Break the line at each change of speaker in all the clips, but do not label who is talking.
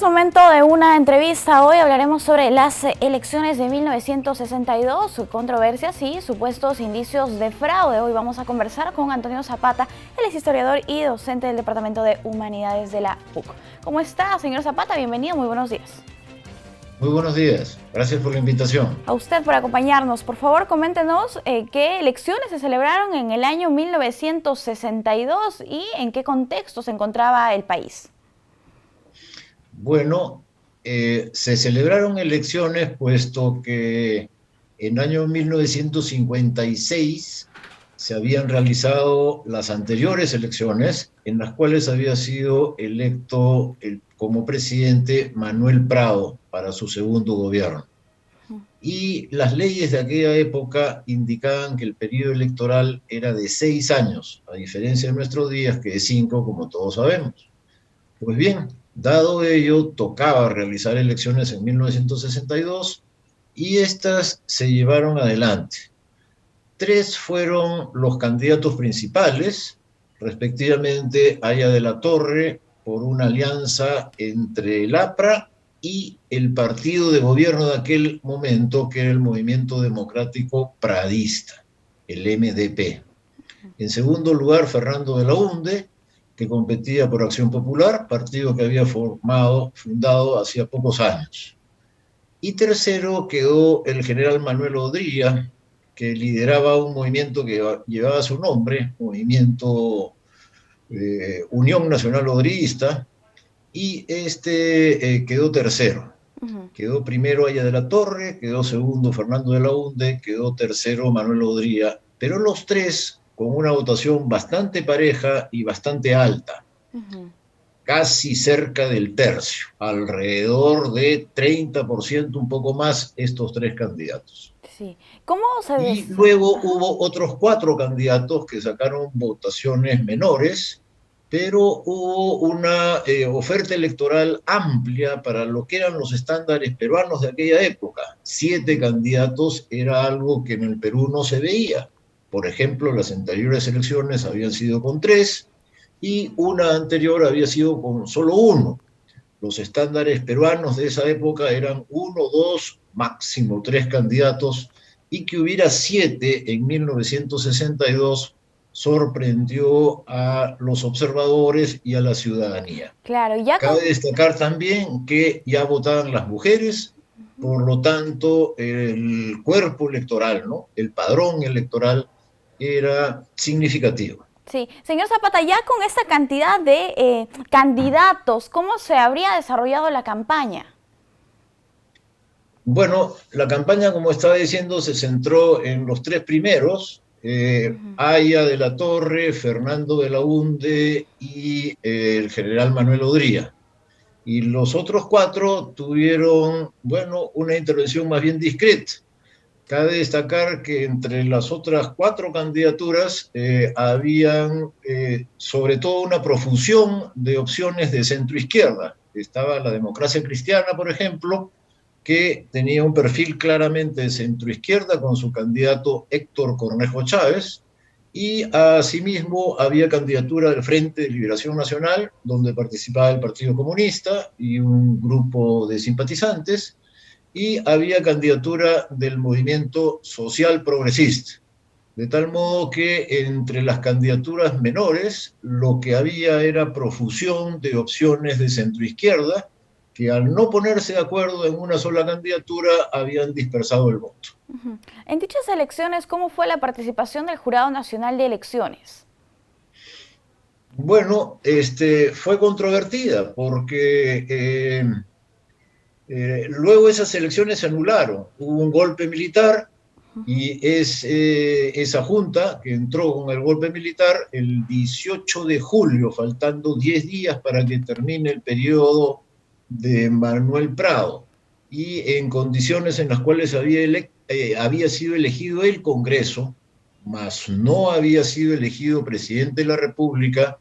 momento de una entrevista. Hoy hablaremos sobre las elecciones de 1962, controversias y supuestos indicios de fraude. Hoy vamos a conversar con Antonio Zapata, él es historiador y docente del Departamento de Humanidades de la UC. ¿Cómo está, señor Zapata? Bienvenido, muy buenos días.
Muy buenos días, gracias por la invitación.
A usted por acompañarnos. Por favor, coméntenos qué elecciones se celebraron en el año 1962 y en qué contexto se encontraba el país.
Bueno, se celebraron elecciones puesto que en el año 1956 se habían realizado las anteriores elecciones en las cuales había sido electo como presidente Manuel Prado para su segundo gobierno. Y las leyes de aquella época indicaban que el periodo electoral era de 6 años, a diferencia de nuestros días que es 5, como todos sabemos. Pues bien, dado ello, tocaba realizar elecciones en 1962 y estas se llevaron adelante. 3 fueron los candidatos principales, respectivamente Haya de la Torre, por una alianza entre el APRA y el partido de gobierno de aquel momento, que era el Movimiento Democrático Pradista, el MDP. En segundo lugar, Fernando de la Hunde, que competía por Acción Popular, partido que había fundado hacía pocos años. Y tercero quedó el general Manuel Odría, que lideraba un movimiento que llevaba su nombre, Movimiento Unión Nacional Odrista, y quedó tercero. Quedó primero Haya de la Torre, quedó segundo Fernando de la Hunde, quedó tercero Manuel Odría, pero los tres con una votación bastante pareja y bastante alta, casi cerca del tercio, alrededor de 30%, un poco más, estos 3 candidatos.
Sí. ¿Cómo se
y luego hubo otros 4 candidatos que sacaron votaciones menores, pero hubo una oferta electoral amplia para lo que eran los estándares peruanos de aquella época. 7 candidatos era algo que en el Perú no se veía. Por ejemplo, las anteriores elecciones habían sido con 3 y una anterior había sido con solo 1. Los estándares peruanos de esa época eran 1, 2, máximo 3 candidatos, y que hubiera 7 en 1962 sorprendió a los observadores y a la ciudadanía.
Claro,
Cabe destacar también que ya votaban las mujeres, por lo tanto el cuerpo electoral, ¿no?, el padrón electoral era significativo.
Sí, señor Zapata, ya con esta cantidad de candidatos, ¿cómo se habría desarrollado la campaña?
Bueno, la campaña, como estaba diciendo, se centró en los 3 primeros, Haya de la Torre, Fernando de la Hunde y el general Manuel Odría. Y los otros 4 tuvieron, bueno, una intervención más bien discreta. Cabe destacar que entre las otras 4 candidaturas habían sobre todo una profusión de opciones de centro-izquierda. Estaba la Democracia Cristiana, por ejemplo, que tenía un perfil claramente de centro-izquierda con su candidato Héctor Cornejo Chávez, y asimismo había candidatura del Frente de Liberación Nacional, donde participaba el Partido Comunista y un grupo de simpatizantes, y había candidatura del Movimiento Social Progresista. De tal modo que entre las candidaturas menores lo que había era profusión de opciones de centroizquierda, que al no ponerse de acuerdo en una sola candidatura habían dispersado el voto.
En dichas elecciones, ¿cómo fue la participación del Jurado Nacional de Elecciones?
Bueno, fue controvertida porque luego esas elecciones se anularon. Hubo un golpe militar y esa junta que entró con el golpe militar el 18 de julio, faltando 10 días para que termine el periodo de Manuel Prado, y en condiciones en las cuales había sido elegido el Congreso, mas no había sido elegido presidente de la República.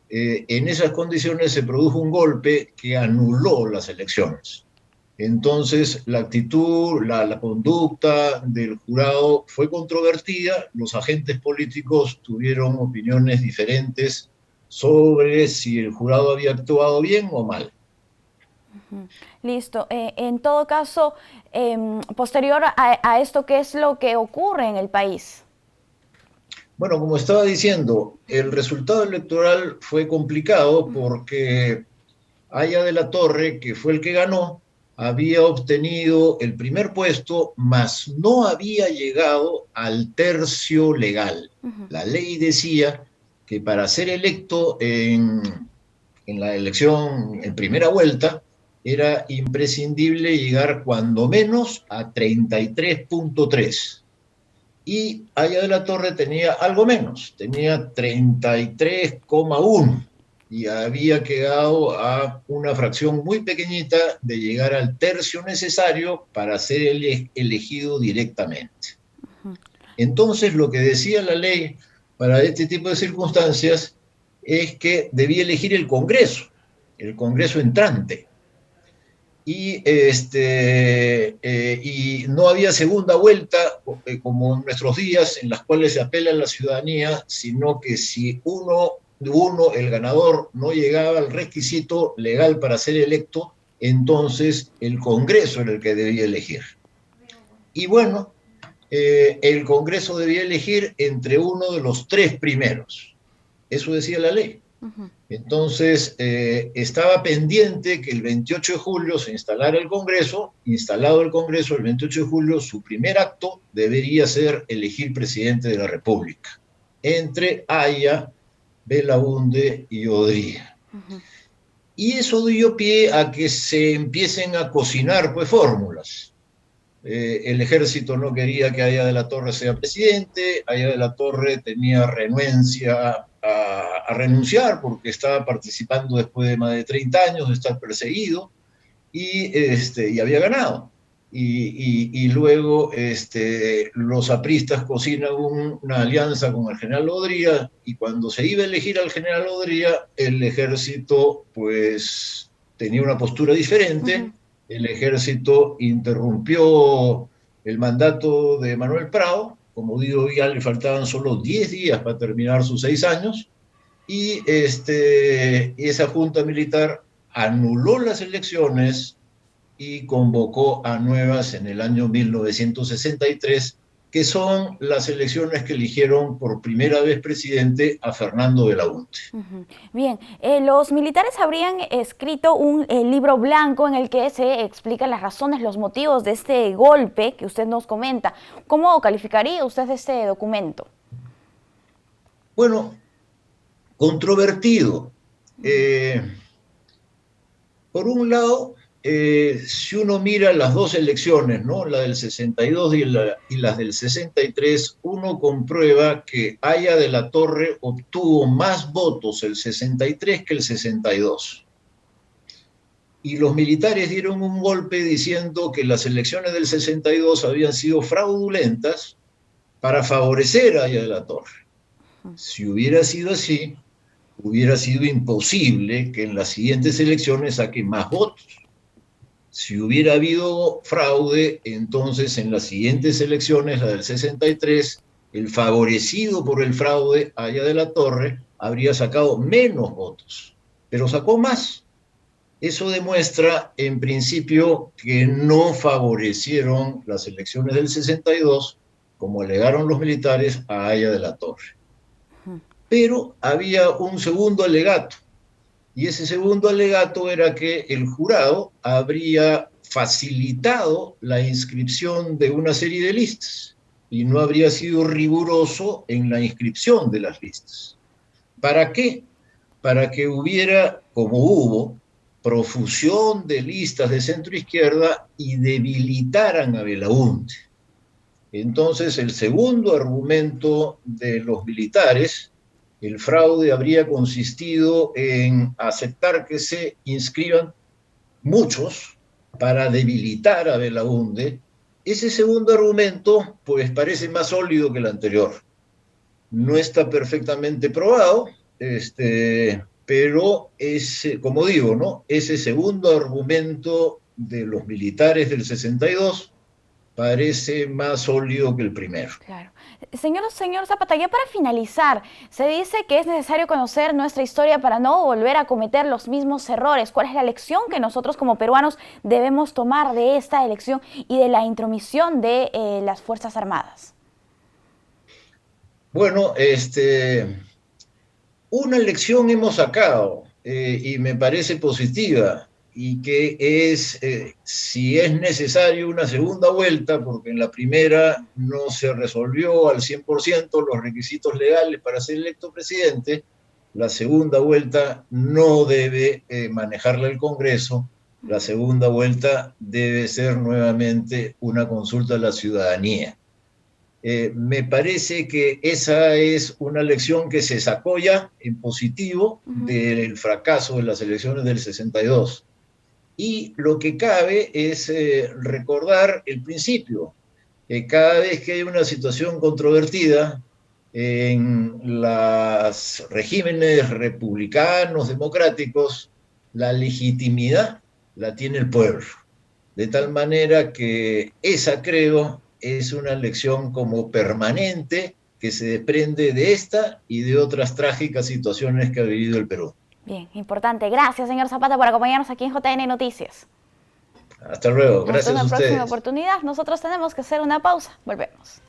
En esas condiciones se produjo un golpe que anuló las elecciones. Entonces, la actitud, la conducta del jurado fue controvertida. Los agentes políticos tuvieron opiniones diferentes sobre si el jurado había actuado bien o mal.
Listo. En todo caso, posterior a esto, ¿qué es lo que ocurre en el país?
Bueno, como estaba diciendo, el resultado electoral fue complicado porque Haya de la Torre, que fue el que ganó, había obtenido el primer puesto, mas no había llegado al tercio legal. La ley decía que para ser electo en la elección en primera vuelta, era imprescindible llegar cuando menos a 33.3. Y Haya de la Torre tenía algo menos, tenía 33,1 y había quedado a una fracción muy pequeñita de llegar al tercio necesario para ser elegido directamente. Entonces, lo que decía la ley para este tipo de circunstancias es que debía elegir el Congreso entrante. Y no había segunda vuelta, como en nuestros días, en las cuales se apela a la ciudadanía, sino que si el ganador, no llegaba al requisito legal para ser electo, entonces el Congreso era el que debía elegir. Y bueno, el Congreso debía elegir entre uno de los tres primeros. Eso decía la ley. Entonces, estaba pendiente que el 28 de julio se instalara el Congreso. Instalado el Congreso el 28 de julio, su primer acto debería ser elegir presidente de la República, entre Haya, Belaunde y Odría. Y eso dio pie a que se empiecen a cocinar pues fórmulas. El ejército no quería que Haya de la Torre sea presidente, Haya de la Torre tenía renuencia a renunciar porque estaba participando después de más de 30 años de estar perseguido y había ganado. Y luego los apristas cocinan una alianza con el general Odría, y cuando se iba a elegir al general Odría, el ejército pues tenía una postura diferente. El ejército interrumpió el mandato de Manuel Prado. Como digo, ya le faltaban solo 10 días para terminar sus 6 años, y esa junta militar anuló las elecciones y convocó a nuevas en el año 1963, que son las elecciones que eligieron por primera vez presidente a Fernando Belaunde.
Bien, los militares habrían escrito un libro blanco en el que se explican las razones, los motivos de este golpe que usted nos comenta. ¿Cómo calificaría usted este documento?
Bueno, controvertido. Por un lado, si uno mira las dos elecciones, ¿no?, la del 62 y las del 63, uno comprueba que Haya de la Torre obtuvo más votos el 63 que el 62. Y los militares dieron un golpe diciendo que las elecciones del 62 habían sido fraudulentas para favorecer a Haya de la Torre. Si hubiera sido así, hubiera sido imposible que en las siguientes elecciones saque más votos. Si hubiera habido fraude, entonces en las siguientes elecciones, la del 63, el favorecido por el fraude, Haya de la Torre, habría sacado menos votos, pero sacó más. Eso demuestra, en principio, que no favorecieron las elecciones del 62, como alegaron los militares, a Haya de la Torre. Pero había un segundo alegato, y ese segundo alegato era que el jurado habría facilitado la inscripción de una serie de listas y no habría sido riguroso en la inscripción de las listas. ¿Para qué? Para que hubiera, como hubo, profusión de listas de centro-izquierda y debilitaran a Belaunde. Entonces, el segundo argumento de los militares, el fraude habría consistido en aceptar que se inscriban muchos para debilitar a Belaunde. Ese segundo argumento, pues, parece más sólido que el anterior. No está perfectamente probado, pero como digo, ¿no?, ese segundo argumento de los militares del 62 parece más sólido que el primero.
Claro. Señor Zapata, ya para finalizar, se dice que es necesario conocer nuestra historia para no volver a cometer los mismos errores. ¿Cuál es la lección que nosotros como peruanos debemos tomar de esta elección y de la intromisión de las Fuerzas Armadas?
Bueno, una lección hemos sacado y me parece positiva, y que es, si es necesario una segunda vuelta, porque en la primera no se resolvió al 100% los requisitos legales para ser electo presidente, la segunda vuelta no debe manejarla el Congreso, la segunda vuelta debe ser nuevamente una consulta a la ciudadanía. Me parece que esa es una lección que se sacó ya en positivo del fracaso de las elecciones del 62. Y lo que cabe es recordar el principio. Cada vez que hay una situación controvertida en los regímenes republicanos, democráticos, la legitimidad la tiene el pueblo. De tal manera que esa, creo, es una lección como permanente que se desprende de esta y de otras trágicas situaciones que ha vivido el Perú.
Bien, importante. Gracias, señor Zapata, por acompañarnos aquí en JN Noticias.
Hasta luego.
Hasta
Gracias
una
a
próxima
ustedes.
oportunidad. Nosotros tenemos que hacer una pausa. Volvemos.